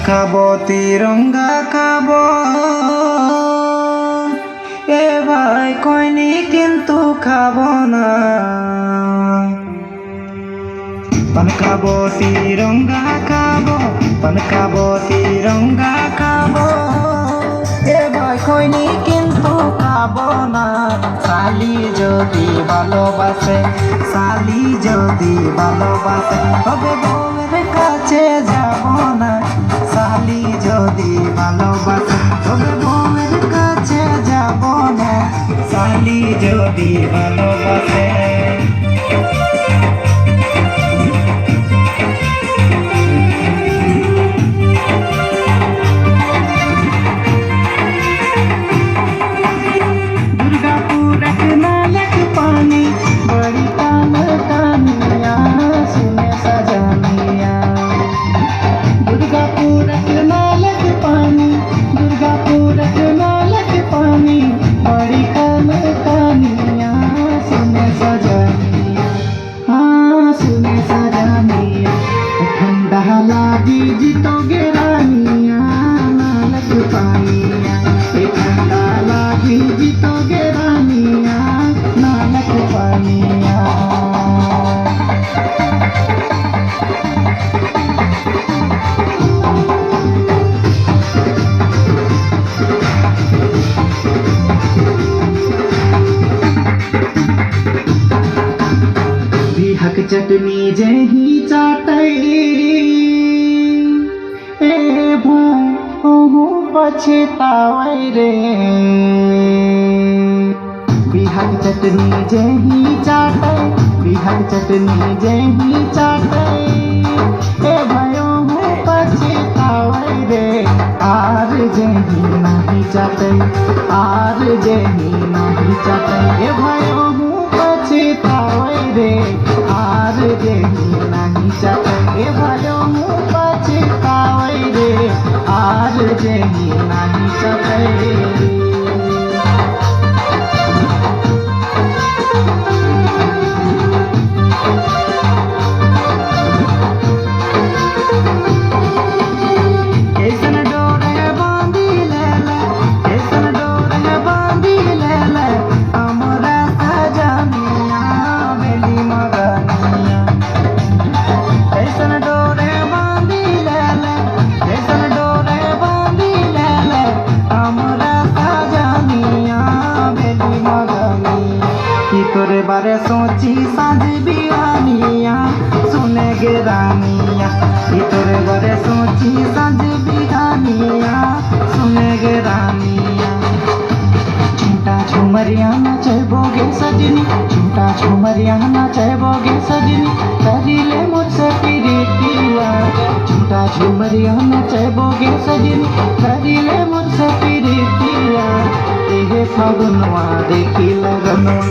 খাবো তিরঙ্গা খাবো এ ভাই কইনি কিন্তু খাবো না। পান খাবো তিরঙ্গা খাবো, পান খাবো তিরঙ্গা খাবো এ ভাই কইনি কিন্তু খাবো না। শালি যদি ভালোবাসে, শালি যদি ভালোবাসে তবে বউয়ের কাছে যাব না। শালি যদি ভালোবাসে তবে বউয়ের কাছে যাব না। শালি যদি ভালোবাসে लागी जीतोगे रानिया नालक पानिया, ठंडा लागी जीतोगे रानिया नालक पानिया। बिहक चटनी जही चाटई पछतावै रे। बिहक चटनी जही चाटै, बिहक चटनी जही चाटै ए भयो पछतावै रे। आर जही नहीं चाटै, आर जही नहीं चाटै ए भयो पछतावै रे। आर जही नहीं चाटै ए भयो पछतावै रे। आर जही नहीं चाटै। तोरे बारे सोची साँझ बिहानिया सुने गे रानिया। तोरे बारे सोची साँझ बिहानिया सुने गे रानिया। झूठा झुमरिया नचैबोगे सजनी, झूठा झुमरिया नचैबोगे सजनी करिले मुझसे प्रीतिया। झूठा झुमरिया नचैबोगे सजनी करिले मुझसे प्रीतिया। फागुनवा देखी लगनवा।